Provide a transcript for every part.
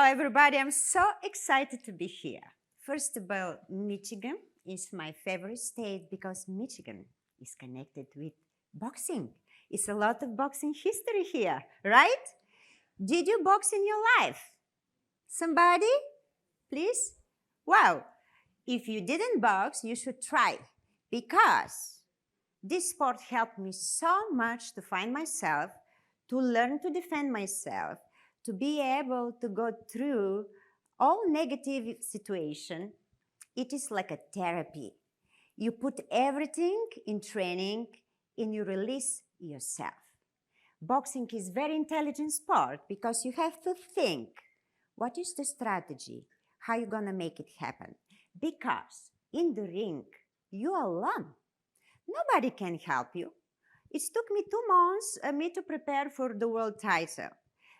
everybody. I'm so excited to be here. First of all, Michigan is my favorite state because Michigan is connected with boxing. It's a lot of boxing history here, right? Did you box in your life? Somebody? Please? Wow. If you didn't box, you should try because this sport helped me so much to find myself, to learn to defend myself, to be able to go through all negative situation. It is like a therapy. You put everything in training and you release yourself. Boxing is very intelligent sport because you have to think, what is the strategy? How you gonna make it happen? Because in the ring, you are alone. Nobody can help you. It took me 2 months me to prepare for the world title.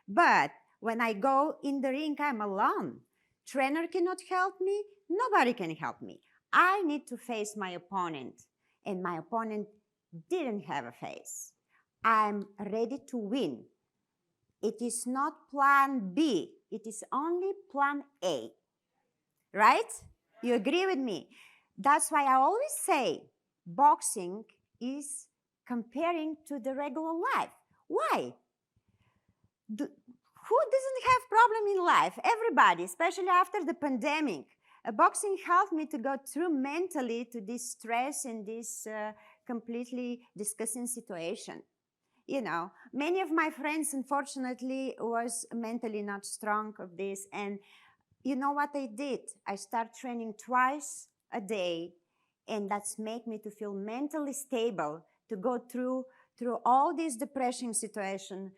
But when I go in the ring, I'm alone. Trainer cannot help me. Nobody can help me. I need to face my opponent. And my opponent didn't have a face. I'm ready to win. It is not plan B. It is only plan A. Right? You agree with me? That's why I always say boxing is comparing to the regular life. Why? Who doesn't have problem in life? Everybody, especially after the pandemic. Boxing helped me to go through mentally to this stress and this completely disgusting situation. You know, many of my friends, unfortunately, was mentally not strong of this. And you know what I did? I start training twice a day, and that's make me to feel mentally stable, to go through all this depression situation,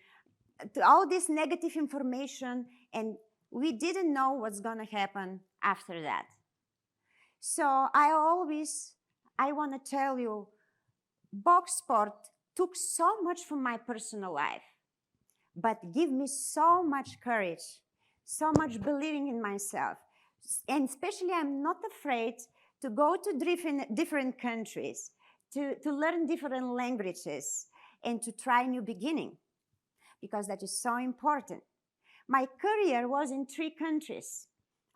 to all this negative information, and we didn't know what's gonna happen after that. So I want to tell you, box sport took so much from my personal life, but give me so much courage, so much believing in myself. And especially I'm not afraid to go to different countries, to learn different languages, and to try new beginning, because that is so important. My career was in 3 countries.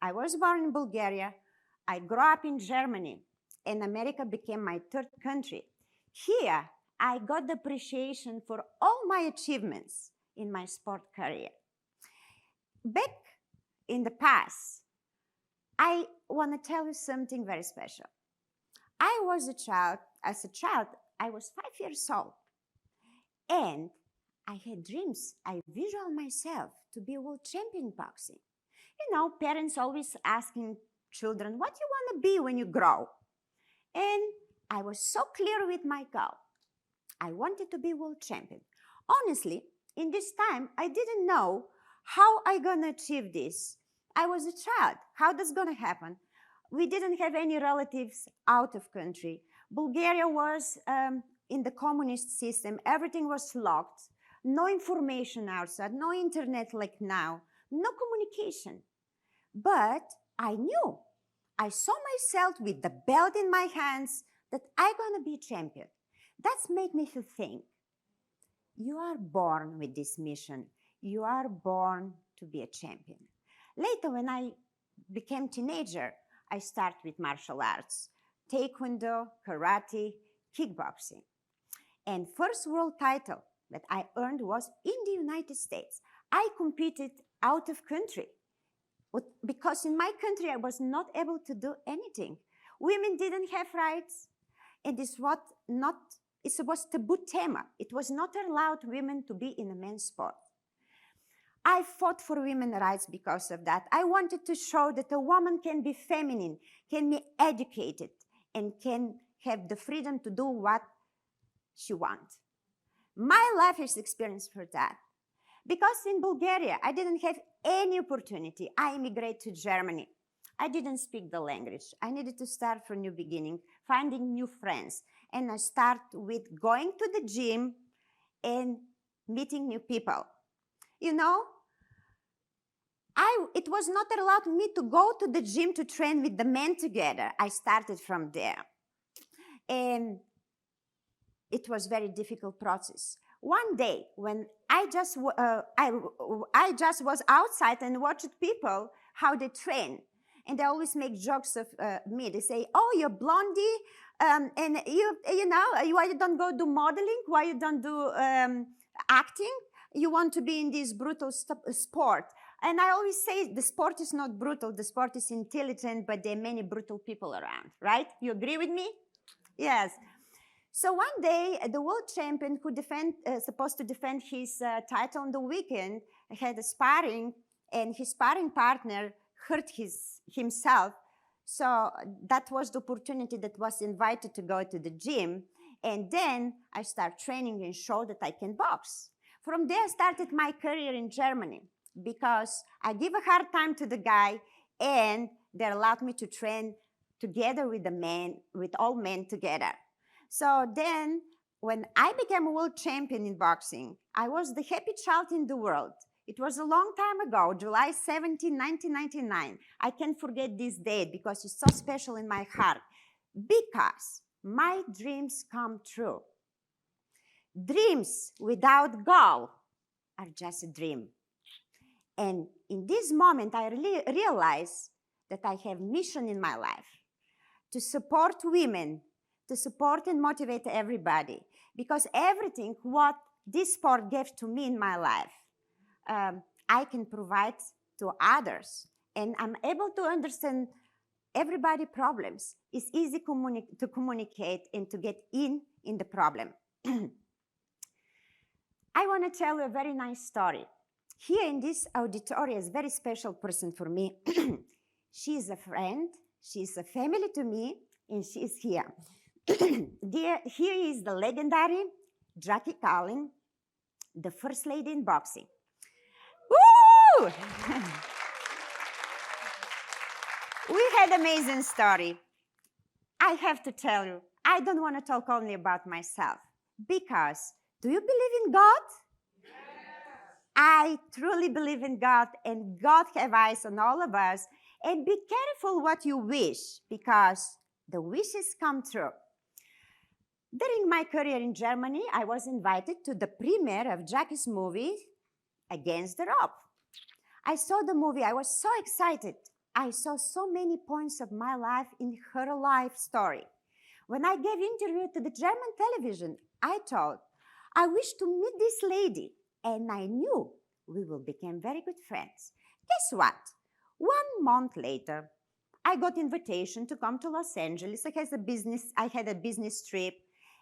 I was born in Bulgaria, I grew up in Germany, and America became my 3rd country. Here, I got the appreciation for all my achievements in my sport career. Back in the past, I want to tell you something very special. As a child, I was 5 years old, and I had dreams. I visualized myself to be a world champion in boxing. You know, parents always asking children, what you want to be when you grow? And I was so clear with my goal. I wanted to be world champion. Honestly, in this time, I didn't know how I gonna achieve this. I was a child. How that's gonna happen? We didn't have any relatives out of country. Bulgaria was in the communist system. Everything was locked. No information outside, no internet like now, no communication. But I knew. I saw myself with the belt in my hands that I'm gonna be champion. That's made me to think, you are born with this mission. You are born to be a champion. Later, when I became teenager, I started with martial arts, taekwondo, karate, kickboxing. And first world title that I earned was in the United States. I competed out of country because in my country I was not able to do anything. Women didn't have rights, and it was taboo tema. It was not allowed women to be in a men's sport. I fought for women's rights because of that. I wanted to show that a woman can be feminine, can be educated, and can have the freedom to do what she wants. My life is experience for that. Because in Bulgaria, I didn't have any opportunity. I immigrated to Germany. I didn't speak the language. I needed to start from new beginning, finding new friends. And I start with going to the gym and meeting new people. You know, it was not allowed me to go to the gym to train with the men together. I started from there. And it was very difficult process. one day when I just was outside and watched people how they train, and they always make jokes of me. They say, "Oh, you're blondie, and why you don't go do modeling? Why you don't do acting? You want to be in this brutal sport?" And I always say the sport is not brutal. The sport is intelligent, but there are many brutal people around, right? You agree with me? Yes. So one day, the world champion who supposed to defend his title on the weekend had a sparring, and his sparring partner hurt himself. So that was the opportunity that was invited to go to the gym. And then I start training and show that I can box. From there, I started my career in Germany because I give a hard time to the guy, and they allowed me to train together with the men, with all men together. So then, when I became a world champion in boxing, I was the happy child in the world. It was a long time ago, July 17, 1999. I can't forget this date because it's so special in my heart. Because my dreams come true. Dreams without goal are just a dream. And in this moment, I realized that I have mission in my life to support women, to support and motivate everybody. Because everything what this sport gave to me in my life, I can provide to others. And I'm able to understand everybody's problems. It's easy to communicate and to get in the problem. I want to tell you a very nice story. Here in this auditorium is a very special person for me. She's a friend, she's a family to me, and she's here. Here is the legendary Jackie Collin, the first lady in boxing. Woo! We had amazing story. I have to tell you, I don't want to talk only about myself, because do you believe in God? Yes. I truly believe in God, and God have eyes on all of us. And be careful what you wish, because the wishes come true. During my career in Germany, I was invited to the premiere of Jackie's movie, Against the Rope. I saw the movie, I was so excited. I saw so many points of my life in her life story. When I gave interview to the German television, I thought, I wish to meet this lady. And I knew we will become very good friends. Guess what? 1 month later, I got invitation to come to Los Angeles. I had a business trip.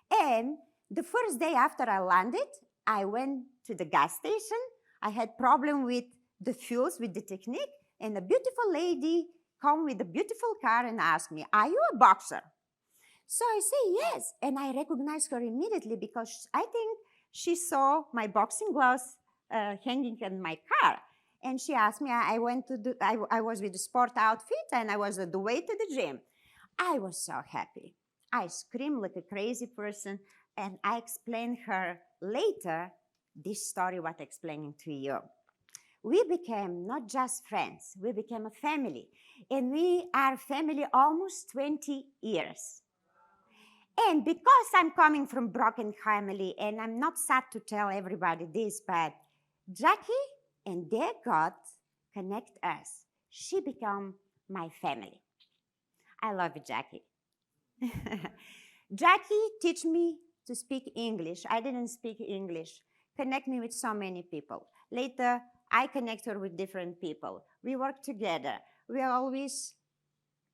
And the first day after I landed, I went to the gas station. I had problem with the fuels, with the technique. And a beautiful lady come with a beautiful car and asked me, "Are you a boxer?" So I say yes. And I recognized her immediately because I think she saw my boxing gloves hanging in my car. And she asked me, I was with the sport outfit and I was on the way to the gym. I was so happy. I screamed like a crazy person, and I explained her later this story what I'm explaining to you. We became not just friends, we became a family. And we are family almost 20 years. And because I'm coming from broken family, and I'm not sad to tell everybody this, but Jackie and their God connect us. She became my family. I love you, Jackie. Jackie teach me to speak English. I didn't speak English. Connect me with so many people. Later, I connect her with different people. We work together. We are always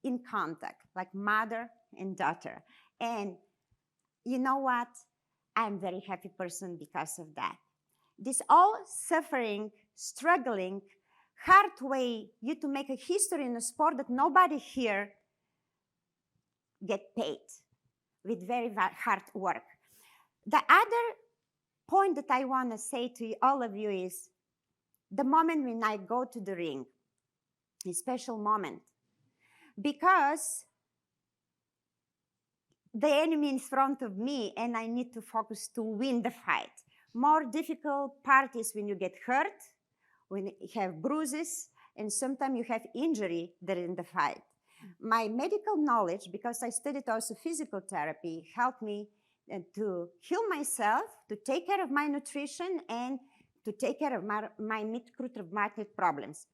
in contact, like mother and daughter. And you know what? I'm a very happy person because of that. This all suffering, struggling, hard way you to make a history in a sport that nobody here get paid with very hard work. The other point that I want to say to all of you is the moment when I go to the ring, a special moment, because the enemy in front of me and I need to focus to win the fight. More difficult part is when you get hurt, when you have bruises, and sometimes you have injury during the fight. My medical knowledge, because I studied also physical therapy, helped me to heal myself, to take care of my nutrition, and to take care of my mid-rheumatic problems.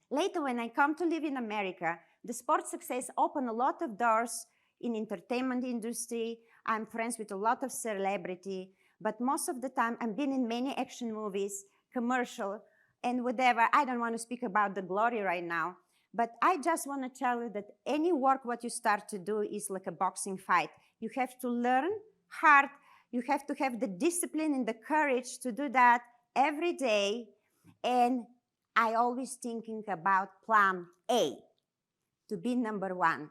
Later, when I come to live in America, the sports success opened a lot of doors in entertainment industry. I'm friends with a lot of celebrity, but most of the time I've been in many action movies, commercial, and whatever. I don't want to speak about the glory right now, but I just want to tell you that any work what you start to do is like a boxing fight. You have to learn hard. You have to have the discipline and the courage to do that every day. And I always thinking about plan A, to be number one.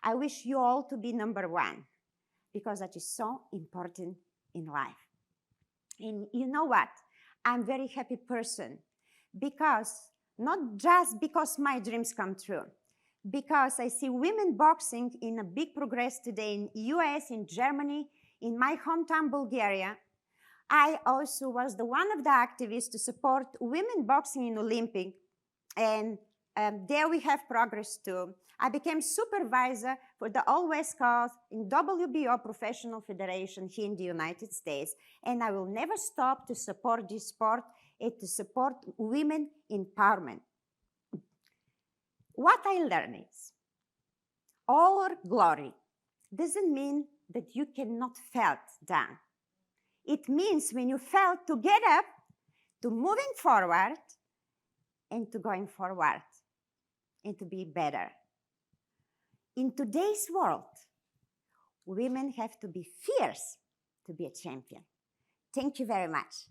I wish you all to be number one because that is so important in life. And you know what? I'm a very happy person because not just because my dreams come true, because I see women boxing in a big progress today in US, in Germany, in my hometown, Bulgaria. I also was the one of the activists to support women boxing in Olympic, and there we have progress too. I became supervisor for the All West Coast in WBO Professional Federation here in the United States, and I will never stop to support this sport and to support women empowerment. What I learned is, all glory doesn't mean that you cannot fall down. It means when you fail to get up, to moving forward, and to going forward, and to be better. In today's world, women have to be fierce to be a champion. Thank you very much.